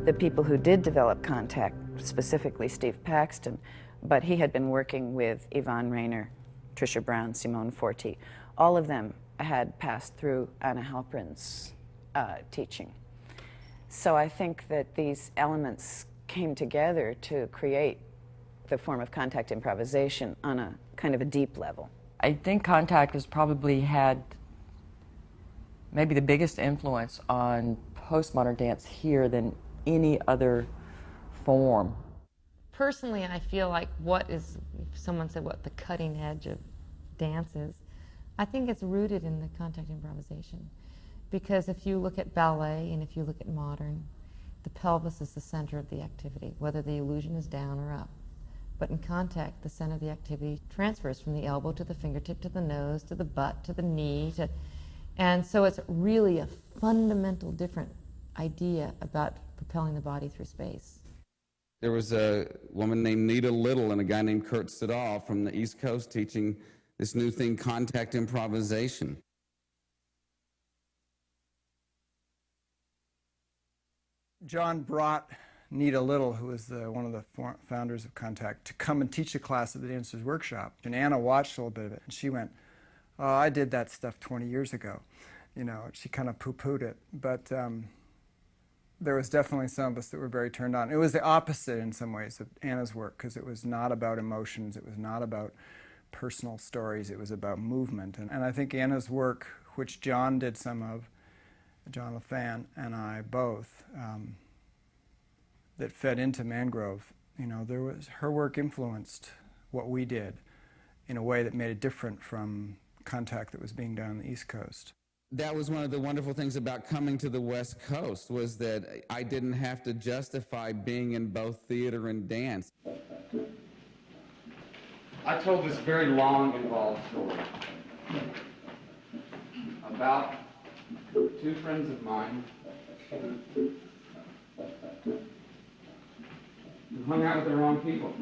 The people who did develop contact, specifically Steve Paxton, but he had been working with Yvonne Rainer, Tricia Brown, Simone Forti. All of them had passed through Anna Halprin's teaching. So I think that these elements came together to create the form of contact improvisation on a kind of a deep level. I think contact has probably had maybe the biggest influence on postmodern dance here than any other form. Personally, I feel like if someone said what the cutting edge of dance is, I think it's rooted in the contact improvisation. Because if you look at ballet and if you look at modern, the pelvis is the center of the activity, whether the illusion is down or up. But in contact, the center of the activity transfers from the elbow to the fingertip to the nose to the butt to the knee. And so it's really a fundamental different idea about propelling the body through space. There was a woman named Nita Little and a guy named Kurt Siddall from the East Coast teaching this new thing, contact improvisation. John brought Nita Little, who was one of the founders of Contact, to come and teach a class at the Dancers Workshop. And Anna watched a little bit of it, and she went, "Oh, I did that stuff 20 years ago." You know, she kind of poo-pooed it. But there was definitely some of us that were very turned on. It was the opposite in some ways of Anna's work, because it was not about emotions, it was not about personal stories, it was about movement. And I think Anna's work, which John did some of, John LaFan and I both, that fed into Mangrove, you know, her work influenced what we did in a way that made it different from contact that was being done on the East Coast. That was one of the wonderful things about coming to the West Coast, was that I didn't have to justify being in both theater and dance. I told this very long, involved story about two friends of mine who hung out with the wrong people.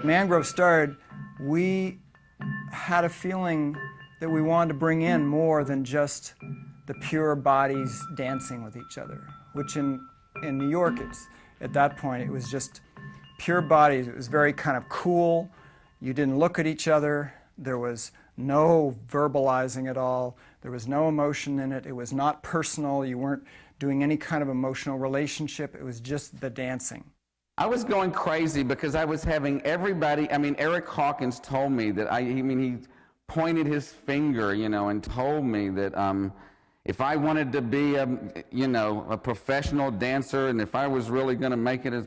Mangrove started, we had a feeling that we wanted to bring in more than just the pure bodies dancing with each other, which in New York, at that point, it was just pure bodies. It was very kind of cool. You didn't look at each other. There was no verbalizing at all. There was no emotion in it. It was not personal. You weren't doing any kind of emotional relationship. It was just the dancing. I was going crazy because I was having everybody, Eric Hawkins told me that, he pointed his finger, and told me that if I wanted to be a professional dancer, and if I was really going to make it as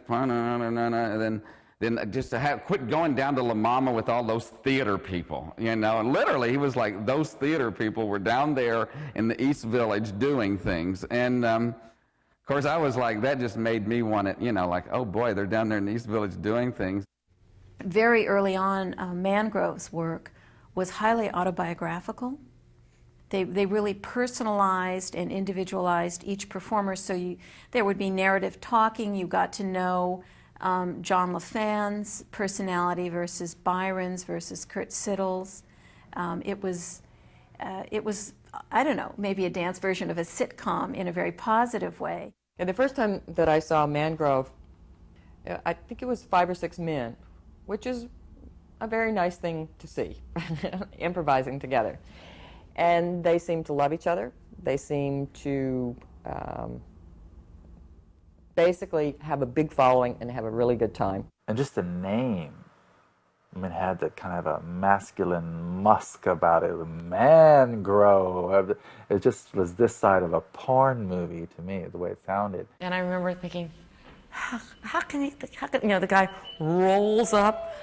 then just to quit going down to La Mama with all those theater people, and literally he was like, those theater people were down there in the East Village doing things, and of course I was like, that just made me want it, like, oh boy, they're down there in the East Village doing things. Very early on, Mangrove's work was highly autobiographical. They really personalized and individualized each performer, so there would be narrative talking. You got to know John LaFan's personality versus Byron's versus Kurt Siddall's. It was, I don't know, maybe a dance version of a sitcom in a very positive way. And the first time that I saw Mangrove, I think it was 5 or 6 men, which is a very nice thing to see, improvising together. And they seemed to love each other. They seemed to basically have a big following and have a really good time. And just the name, had that kind of a masculine musk about it, Mangrove. It just was this side of a porn movie to me, the way it sounded. And I remember thinking, how can the guy rolls up,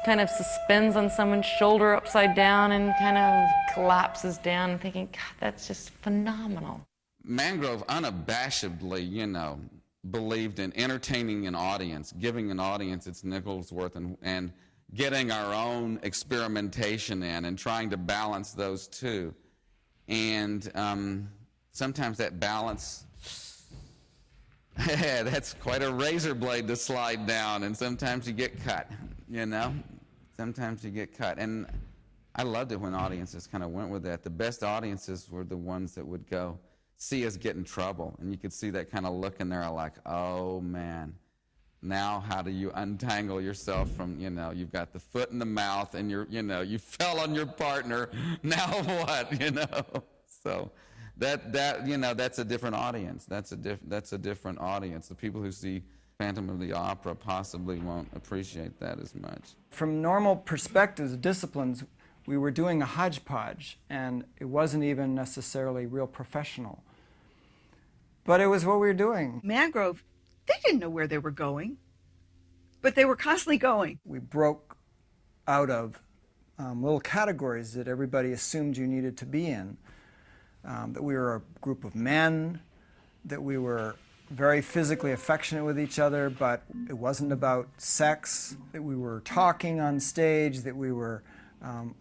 kind of suspends on someone's shoulder upside down and kind of collapses down, and thinking, God, that's just phenomenal. Mangrove unabashedly, believed in entertaining an audience, giving an audience its nickel's worth, and getting our own experimentation in and trying to balance those two. And sometimes that balance, that's quite a razor blade to slide down, and sometimes you get cut, Sometimes you get cut. And I loved it when audiences kind of went with that. The best audiences were the ones that would go, see us get in trouble. And you could see that kind of look in there like, oh man, now how do you untangle yourself from, you've got the foot in the mouth and you fell on your partner. Now what, So that's a different audience. That's a different audience. The people who see Phantom of the Opera possibly won't appreciate that as much. From normal perspectives, disciplines, we were doing a hodgepodge, and it wasn't even necessarily real professional. But it was what we were doing. Mangrove, they didn't know where they were going, but they were constantly going. We broke out of little categories that everybody assumed you needed to be in. That we were a group of men, that we were very physically affectionate with each other, but it wasn't about sex, that we were talking on stage, that we were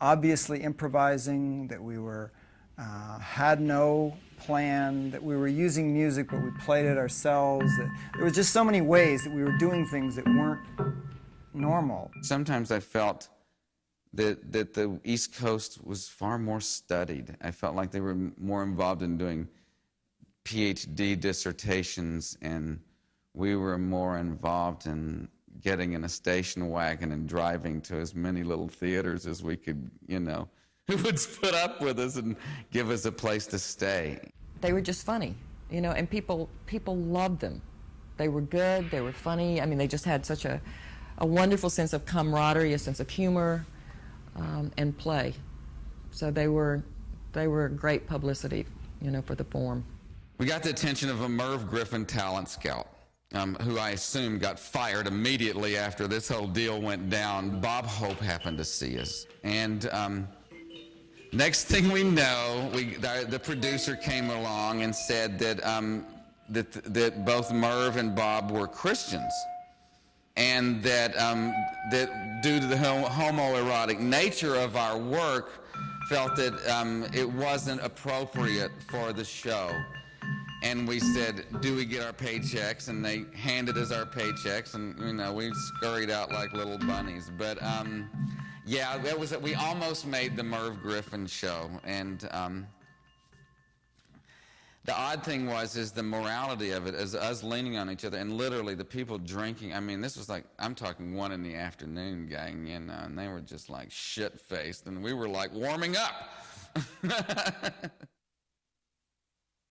obviously improvising, that we were had no plan, that we were using music but we played it ourselves. That there was just so many ways that we were doing things that weren't normal. Sometimes I felt that the East Coast was far more studied. I felt like they were more involved in doing PhD dissertations, and we were more involved in getting in a station wagon and driving to as many little theaters as we could, who would put up with us and give us a place to stay. They were just funny, and people loved them. They were good, they were funny. I mean, they just had such a wonderful sense of camaraderie, a sense of humor, and play. So they were great publicity, for the form. We got the attention of a Merv Griffin talent scout, who I assume got fired immediately after this whole deal went down. Bob Hope happened to see us. And next thing we know, the producer came along and said that both Merv and Bob were Christians, and that due to the homoerotic nature of our work, felt that it wasn't appropriate for the show. And we said, do we get our paychecks? And they handed us our paychecks, and we scurried out like little bunnies. But yeah, we almost made the Merv Griffin show. And the odd thing is the morality of it, is us leaning on each other, and literally the people drinking. I mean, this was like, I'm talking 1 PM, gang, and they were just like shit-faced, and we were like warming up.